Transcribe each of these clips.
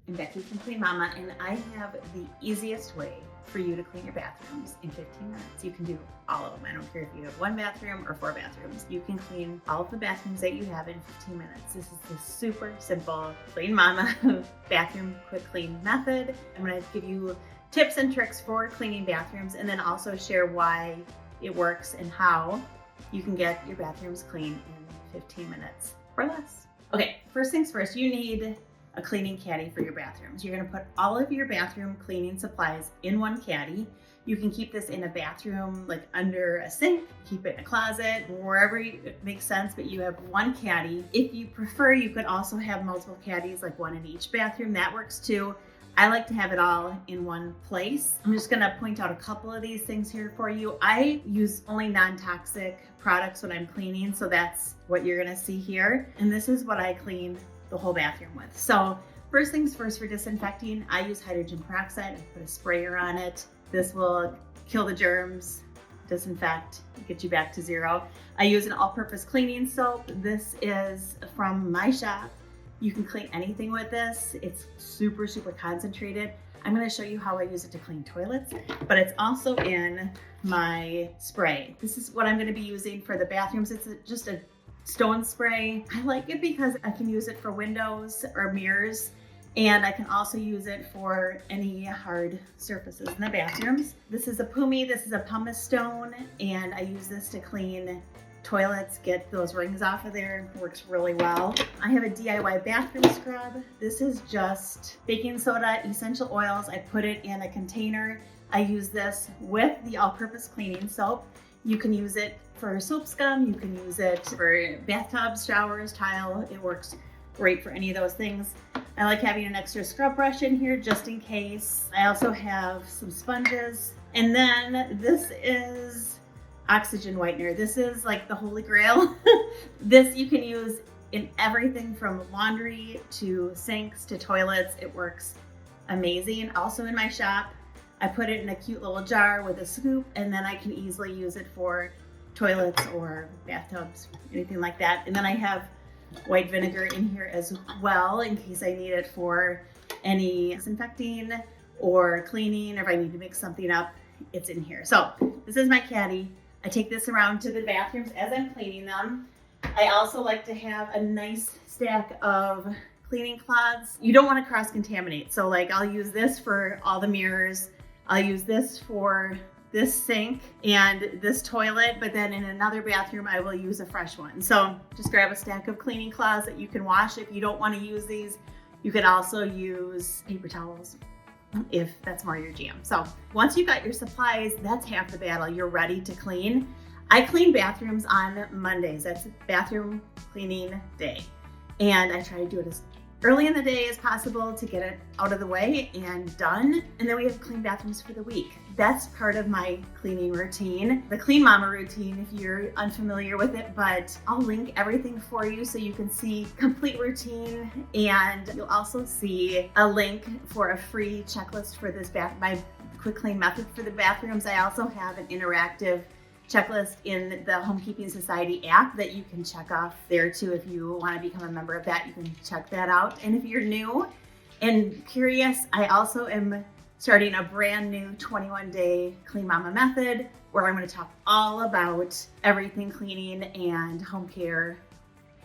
I'm Becky from Clean Mama, and I have the easiest way for you to clean your bathrooms in 15 minutes. You can do all of them. I don't care if you have 1 bathroom or 4 bathrooms. You can clean all of the bathrooms that you have in 15 minutes. This is the super simple Clean Mama bathroom quick clean method. I'm going to give you tips and tricks for cleaning bathrooms, and then also share why it works and how you can get your bathrooms clean in 15 minutes or less. Okay, first things first, you need a cleaning caddy for your bathrooms. You're gonna put all of your bathroom cleaning supplies in one caddy. You can keep this in a bathroom, like under a sink, keep it in a closet, wherever it makes sense, but you have one caddy. If you prefer, you could also have multiple caddies, like one in each bathroom. That works too. I like to have it all in one place. I'm just gonna point out a couple of these things here for you. I use only non-toxic products when I'm cleaning, so that's what you're gonna see here. And this is what I clean the whole bathroom with. So first things first, for disinfecting, I use hydrogen peroxide. I put a sprayer on it. This will kill the germs, disinfect, get you back to zero. I use an all-purpose cleaning soap. This is from my shop. You can clean anything with this. It's super, super concentrated. I'm gonna show you how I use it to clean toilets, but it's also in my spray. This is what I'm gonna be using for the bathrooms. It's just a stone spray. I like it because I can use it for windows or mirrors, and I can also use it for any hard surfaces in the bathrooms. This is a Pumi, this is a pumice stone, and I use this to clean toilets, get those rings off of there. It works really well. I have a DIY bathroom scrub. This is just baking soda, essential oils. I put it in a container. I use this with the all-purpose cleaning soap. You can use it for soap scum, you can use it for bathtubs, showers, tile. It works great for any of those things. I like having an extra scrub brush in here just in case. I also have some sponges. And then this is oxygen whitener. This is like the holy grail. This you can use in everything from laundry to sinks to toilets. It works amazing. Also in my shop, I put it in a cute little jar with a scoop, and then I can easily use it for toilets or bathtubs, anything like that. And then I have white vinegar in here as well in case I need it for any disinfecting or cleaning, or if I need to mix something up, it's in here. So this is my caddy. I take this around to the bathrooms as I'm cleaning them. I also like to have a nice stack of cleaning cloths. You don't want to cross-contaminate. So like I'll use this for all the mirrors. I'll use this for this sink and this toilet, but then in another bathroom, I will use a fresh one. So just grab a stack of cleaning cloths that you can wash. If you don't want to use these, you can also use paper towels if that's more your jam. So once you've got your supplies, that's half the battle. You're ready to clean. I clean bathrooms on Mondays. That's bathroom cleaning day. And I try to do it as early in the day as possible to get it out of the way and done. And then we have clean bathrooms for the week. That's part of my cleaning routine, the Clean Mama routine, if you're unfamiliar with it, but I'll link everything for you so you can see complete routine, and you'll also see a link for a free checklist for this my quick clean method for the bathrooms. I also have an interactive checklist in the Homekeeping Society app that you can check off there too. If you want to become a member of that, you can check that out. And if you're new and curious, I also am starting a brand new 21-day Clean Mama method where I'm going to talk all about everything cleaning and home care,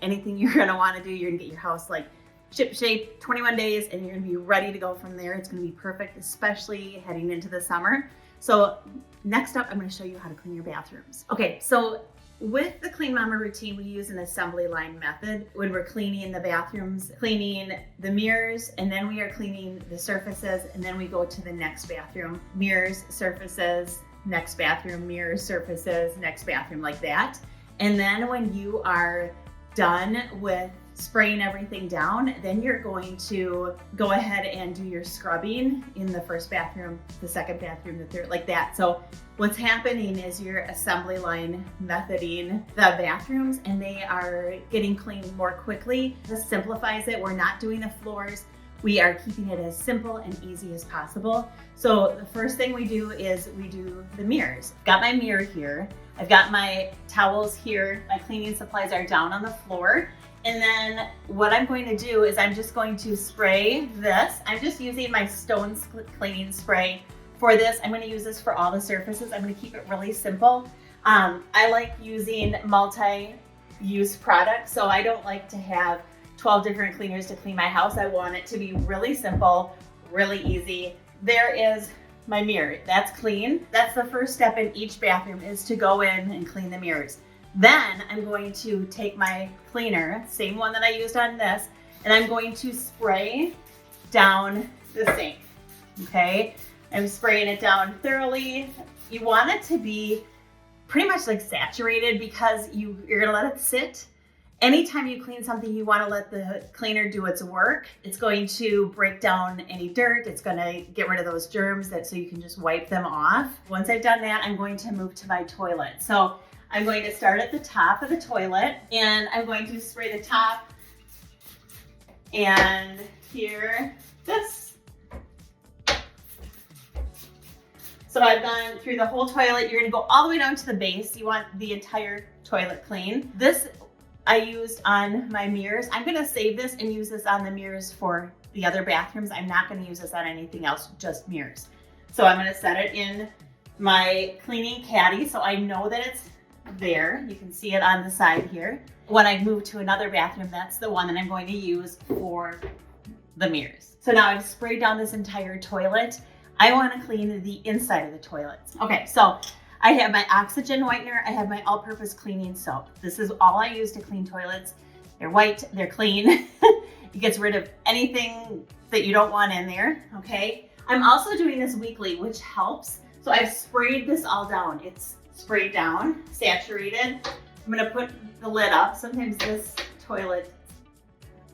anything you're going to want to do. You're going to get your house like ship shape 21 days and you're going to be ready to go from there. It's going to be perfect, especially heading into the summer. So next up, I'm going to show you how to clean your bathrooms. Okay, so with the Clean Mama routine, we use an assembly line method when we're cleaning the bathrooms, cleaning the mirrors, and then we are cleaning the surfaces, and then we go to the next bathroom. Mirrors, surfaces, next bathroom, mirrors, surfaces, next bathroom, like that. And then when you are done with spraying everything down, then you're going to go ahead and do your scrubbing in the first bathroom, the second bathroom, the third, like that. So what's happening is you're assembly line methoding the bathrooms, and they are getting clean more quickly. This simplifies it. We're not doing the floors. We are keeping it as simple and easy as possible. So the first thing we do is we do the mirrors. I've got my mirror here. I've got my towels here. My cleaning supplies are down on the floor. And then what I'm going to do is I'm just going to spray this. I'm just using my stone cleaning spray for this. I'm going to use this for all the surfaces. I'm going to keep it really simple. I like using multi-use products, so I don't like to have 12 different cleaners to clean my house. I want it to be really simple, really easy. There is my mirror. That's clean. That's the first step in each bathroom, is to go in and clean the mirrors. Then I'm going to take my cleaner, same one that I used on this, and I'm going to spray down the sink, okay? I'm spraying it down thoroughly. You want it to be pretty much like saturated because you're gonna let it sit. Anytime you clean something, you wanna let the cleaner do its work. It's going to break down any dirt. It's gonna get rid of those germs so you can just wipe them off. Once I've done that, I'm going to move to my toilet. So I'm going to start at the top of the toilet, and I'm going to spray the top and here, this. So I've gone through the whole toilet. You're gonna go all the way down to the base. You want the entire toilet clean. This I used on my mirrors. I'm gonna save this and use this on the mirrors for the other bathrooms. I'm not gonna use this on anything else, just mirrors. So I'm gonna set it in my cleaning caddy so I know that it's there. You can see it on the side here. When I move to another bathroom, that's the one that I'm going to use for the mirrors. So now I've sprayed down this entire toilet. I want to clean the inside of the toilets. Okay, so I have my oxygen whitener. I have my all-purpose cleaning soap. This is all I use to clean toilets. They're white, they're clean. It gets rid of anything that you don't want in there, okay? I'm also doing this weekly, which helps. So I've sprayed this all down. It's sprayed down, saturated. I'm gonna put the lid up. Sometimes this toilet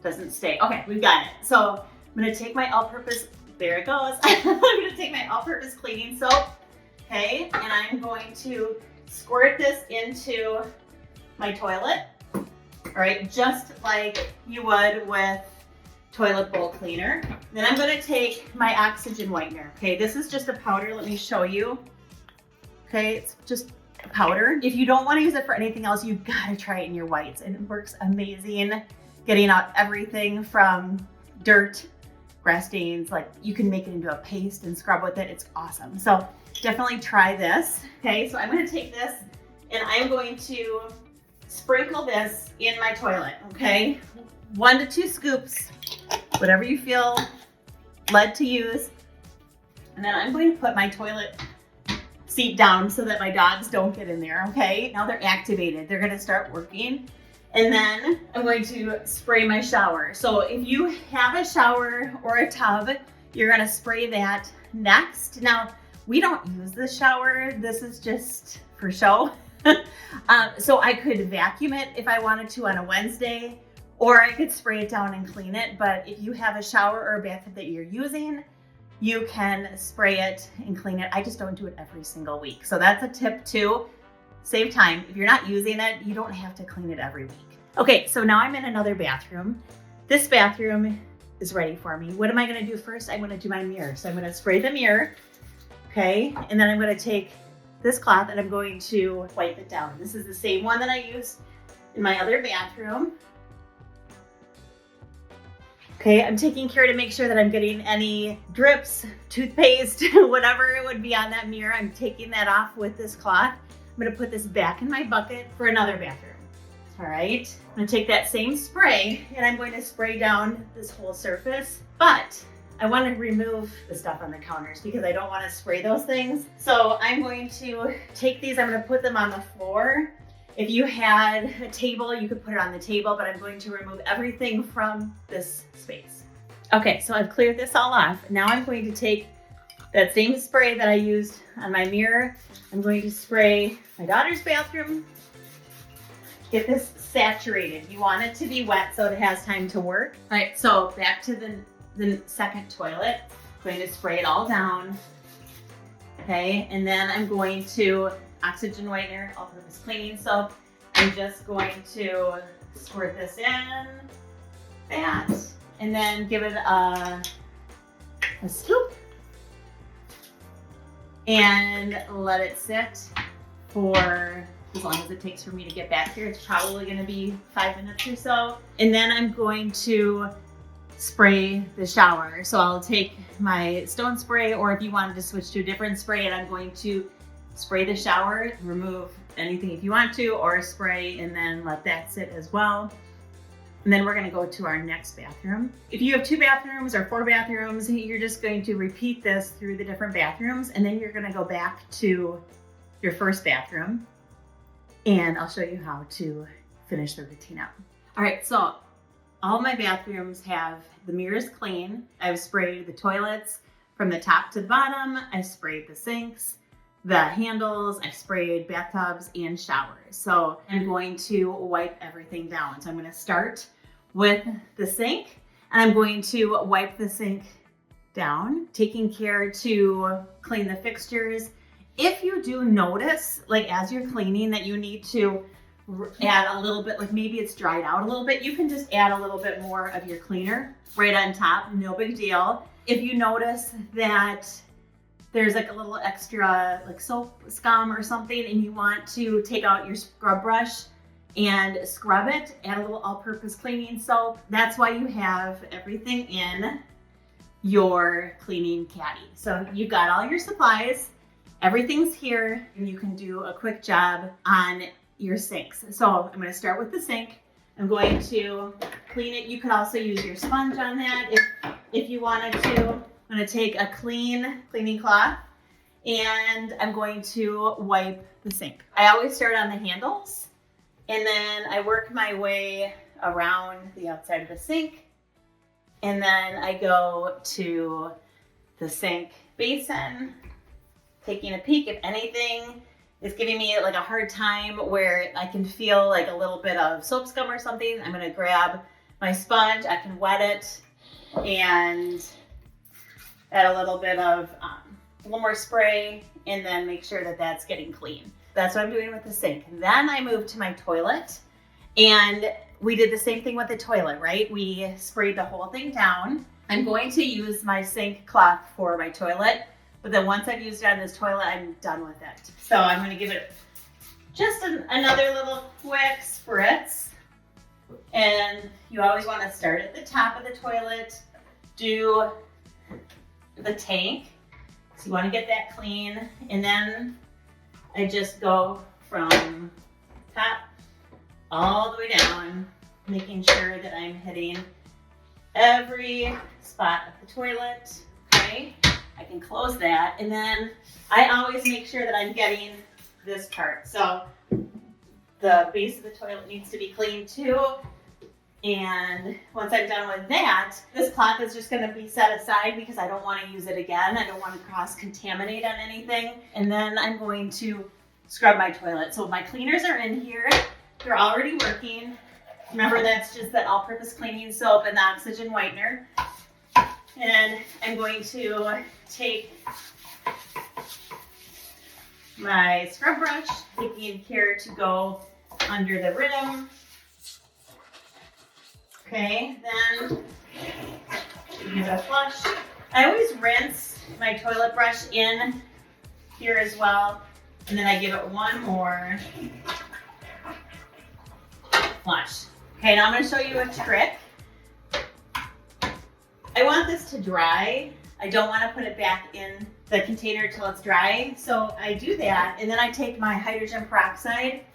doesn't stay. Okay, we've got it. So I'm gonna take my all-purpose, there it goes. I'm gonna take my all-purpose cleaning soap, okay? And I'm going to squirt this into my toilet, all right? Just like you would with toilet bowl cleaner. Then I'm gonna take my oxygen whitener, okay? This is just a powder, let me show you. Okay, it's just a powder. If you don't want to use it for anything else, you gotta try it in your whites. And it works amazing, getting out everything from dirt, grass stains. Like, you can make it into a paste and scrub with it. It's awesome. So definitely try this. Okay, so I'm gonna take this and I'm going to sprinkle this in my toilet, okay? 1 to 2 scoops, whatever you feel led to use. And then I'm going to put my toilet seat down so that my dogs don't get in there, okay? Now they're activated. They're gonna start working. And then I'm going to spray my shower. So if you have a shower or a tub, you're gonna spray that next. Now, we don't use the shower. This is just for show. So I could vacuum it if I wanted to on a Wednesday, or I could spray it down and clean it. But if you have a shower or a bathtub that you're using, you can spray it and clean it. I just don't do it every single week. So that's a tip too. Save time. If you're not using it, you don't have to clean it every week. Okay, so now I'm in another bathroom. This bathroom is ready for me. What am I gonna do first? I'm gonna do my mirror. So I'm gonna spray the mirror, okay? And then I'm gonna take this cloth and I'm going to wipe it down. This is the same one that I used in my other bathroom. Okay, I'm taking care to make sure that I'm getting any drips, toothpaste, whatever it would be on that mirror. I'm taking that off with this cloth. I'm gonna put this back in my bucket for another bathroom. All right, I'm gonna take that same spray and I'm going to spray down this whole surface, but I wanna remove the stuff on the counters because I don't wanna spray those things. So I'm going to take these, I'm gonna put them on the floor. If you had a table, you could put it on the table, but I'm going to remove everything from this space. Okay, so I've cleared this all off. Now I'm going to take that same spray that I used on my mirror. I'm going to spray my daughter's bathroom. Get this saturated. You want it to be wet so it has time to work. All right, so back to the second toilet. I'm going to spray it all down. Okay, and then I'm going to oxygen whitener, all-purpose cleaning soap. I'm just going to squirt this in, that, and then give it a scoop and let it sit for as long as it takes for me to get back here. It's probably gonna be 5 minutes or so. And then I'm going to spray the shower. So I'll take my stone spray, or if you wanted to switch to a different spray, and I'm going to spray the shower, remove anything if you want to, or spray and then let that sit as well. And then we're gonna go to our next bathroom. If you have 2 bathrooms or 4 bathrooms, you're just going to repeat this through the different bathrooms, and then you're gonna go back to your first bathroom, and I'll show you how to finish the routine up. All right, so all my bathrooms have the mirrors clean. I've sprayed the toilets from the top to the bottom. I've sprayed the sinks, the handles, I've sprayed bathtubs and showers. So I'm going to wipe everything down. So I'm gonna start with the sink, and I'm going to wipe the sink down, taking care to clean the fixtures. If you do notice, like as you're cleaning, that you need to add a little bit, like maybe it's dried out a little bit, you can just add a little bit more of your cleaner right on top, no big deal. If you notice that there's like a little extra like soap scum or something, and you want to take out your scrub brush and scrub it, add a little all-purpose cleaning soap. That's why you have everything in your cleaning caddy. So you've got all your supplies, everything's here, and you can do a quick job on your sinks. So I'm going to start with the sink. I'm going to clean it. You could also use your sponge on that if you wanted to. I'm going to take a cleaning cloth, and I'm going to wipe the sink. I always start on the handles, and then I work my way around the outside of the sink, and then I go to the sink basin, taking a peek if anything is giving me like a hard time where I can feel like a little bit of soap scum or something. I'm gonna grab my sponge, I can wet it and add a little bit of a little more spray, and then make sure that that's getting clean. That's what I'm doing with the sink. Then I move to my toilet, and we did the same thing with the toilet, right? We sprayed the whole thing down. I'm going to use my sink cloth for my toilet, but then once I've used it on this toilet, I'm done with it. So I'm gonna give it just another little quick spritz. And you always wanna start at the top of the toilet, do the tank. So you wanna get that clean. And then I just go from top all the way down, making sure that I'm hitting every spot of the toilet, okay? I can close that, and then I always make sure that I'm getting this part. So the base of the toilet needs to be clean too. And once I'm done with that, this cloth is just gonna be set aside because I don't wanna use it again. I don't wanna cross-contaminate on anything. And then I'm going to scrub my toilet. So my cleaners are in here. They're already working. Remember, that's just that all-purpose cleaning soap and the oxygen whitener. And I'm going to take my scrub brush, taking care to go under the rim. Okay, then give it a flush. I always rinse my toilet brush in here as well, and then I give it one more flush. Okay, now I'm going to show you a trick. I want this to dry. I don't want to put it back in the container till it's dry. So I do that, and then I take my hydrogen peroxide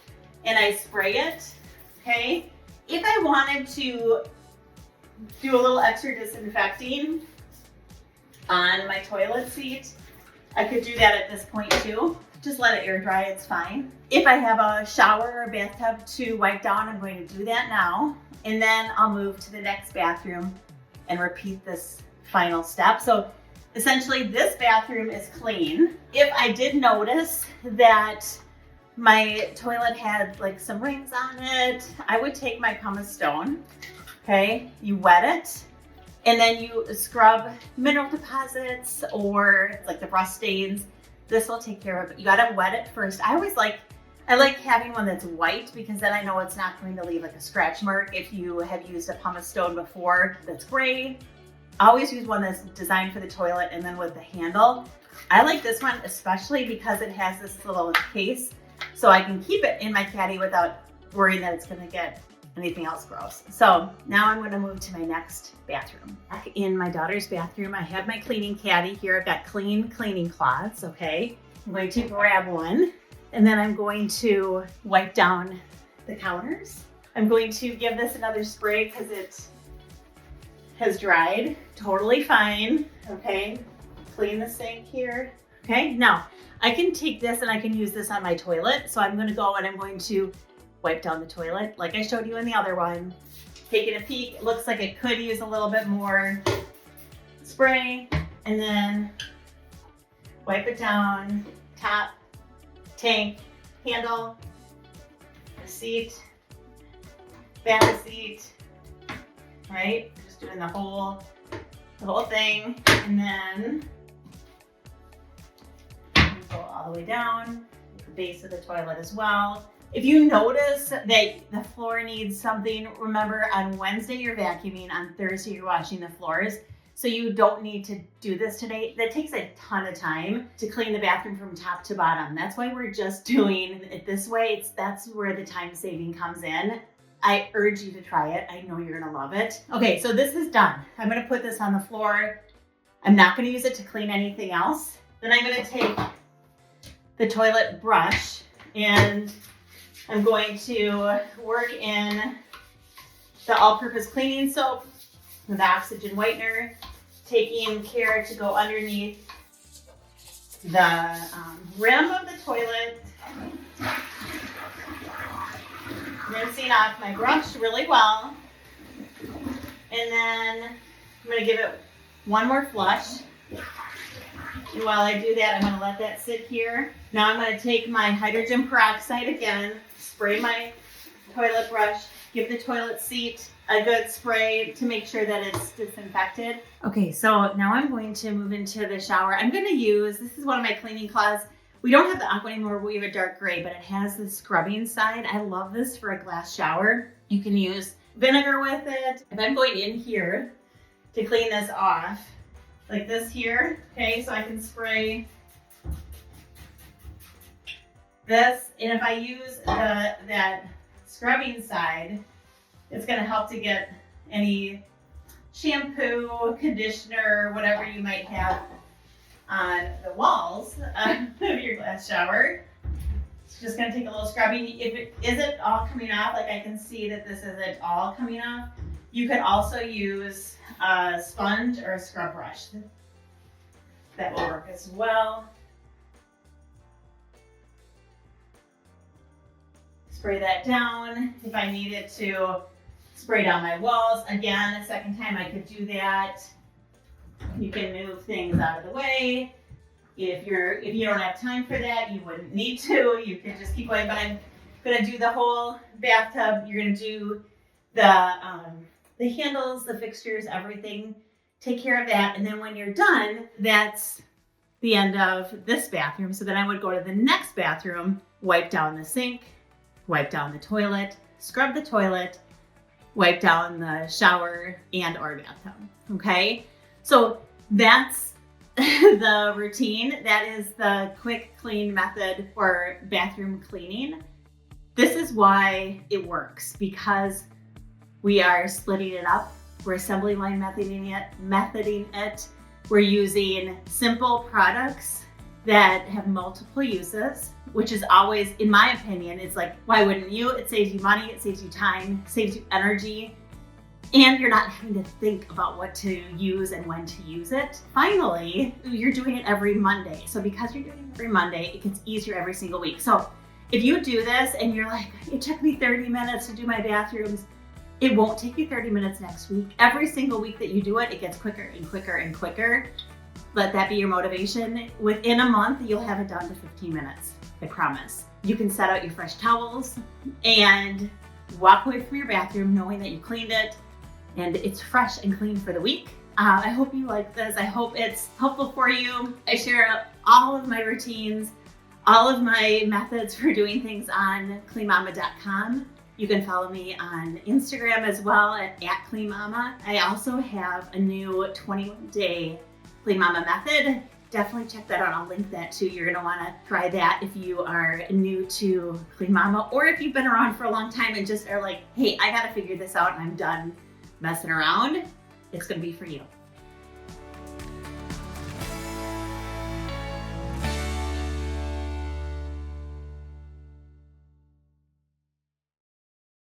and I spray it, okay? If I wanted to do a little extra disinfecting on my toilet seat, I could do that at this point too. Just let it air dry, it's fine. If I have a shower or a bathtub to wipe down, I'm going to do that now. And then I'll move to the next bathroom and repeat this final step. So essentially this bathroom is clean. If I did notice that my toilet had like some rings on it, I would take my pumice stone, okay? You wet it, and then you scrub mineral deposits or like the rust stains. This will take care of it. You gotta wet it first. I like having one that's white because then I know it's not going to leave like a scratch mark. If you have used a pumice stone before that's gray, I always use one that's designed for the toilet and then with the handle. I like this one especially because it has this little case so I can keep it in my caddy without worrying that it's gonna get anything else gross. So now I'm gonna move to my next bathroom. Back in my daughter's bathroom, I have my cleaning caddy here. I've got clean cleaning cloths, okay? I'm going to grab one, and then I'm going to wipe down the counters. I'm going to give this another spray because it has dried totally fine, okay? Clean the sink here, okay? Now, I can take this and I can use this on my toilet. So I'm gonna go and I'm going to wipe down the toilet like I showed you in the other one. Taking a peek, it looks like it could use a little bit more spray, and then wipe it down, top, tank, handle, the seat, back of the seat, right? Just doing the whole thing, and then go all the way down, the base of the toilet as well. If you notice that the floor needs something, remember on Wednesday you're vacuuming, on Thursday you're washing the floors. So you don't need to do this today. That takes a ton of time to clean the bathroom from top to bottom. That's why we're just doing it this way. That's where the time saving comes in. I urge you to try it. I know you're gonna love it. Okay, so this is done. I'm gonna put this on the floor. I'm not gonna use it to clean anything else. Then I'm gonna take the toilet brush and I'm going to work in the all-purpose cleaning soap with the oxygen whitener, taking care to go underneath the rim of the toilet, rinsing off my brush really well, and then I'm going to give it one more flush. And while I do that, I'm going to let that sit here. Now I'm going to take my hydrogen peroxide again, spray my toilet brush, give the toilet seat a good spray to make sure that it's disinfected. Okay, so now I'm going to move into the shower. I'm going to use, this is one of my cleaning cloths. We don't have the aqua anymore, we have a dark gray, but it has the scrubbing side. I love this for a glass shower. You can use vinegar with it. If I'm going in here to clean this off, like this here, okay, so I can spray this, and if I use that scrubbing side, it's going to help to get any shampoo, conditioner, whatever you might have on the walls of your glass shower. It's just going to take a little scrubbing. If it isn't all coming off, like I can see that this isn't all coming off, you could also use a sponge or a scrub brush. That will work as well. Spray that down. If I needed to spray down my walls, again, a second time I could do that. You can move things out of the way. If you don't have time for that, you wouldn't need to. You can just keep going. But I'm gonna do the whole bathtub. You're gonna do the handles, the fixtures, everything. Take care of that, and then when you're done, that's the end of this bathroom. So then I would go to the next bathroom, wipe down the sink, wipe down the toilet, scrub the toilet, wipe down the shower and or bathtub, okay? So that's the routine. That is the quick clean method for bathroom cleaning. This is why it works, because we are splitting it up. We're assembly line methoding it. We're using simple products that have multiple uses, which is always, in my opinion, it's like, why wouldn't you? It saves you money, it saves you time, it saves you energy, and you're not having to think about what to use and when to use it. Finally, you're doing it every Monday. So because you're doing it every Monday, it gets easier every single week. So if you do this and you're like, it took me 30 minutes to do my bathrooms, it won't take you 30 minutes next week. Every single week that you do it, it gets quicker and quicker and quicker. Let that be your motivation. Within a month, you'll have it down to 15 minutes, I promise. You can set out your fresh towels and walk away from your bathroom knowing that you cleaned it and it's fresh and clean for the week. I hope you like this. I hope it's helpful for you. I share all of my routines, all of my methods for doing things on cleanmama.com. You can follow me on Instagram as well at @cleanmama. I also have a new 21-day Clean Mama method definitely check that out. I'll link that too. You're gonna wanna try that if you are new to Clean Mama, or if you've been around for a long time and just are like, hey, I gotta figure this out and I'm done messing around. It's gonna be for you.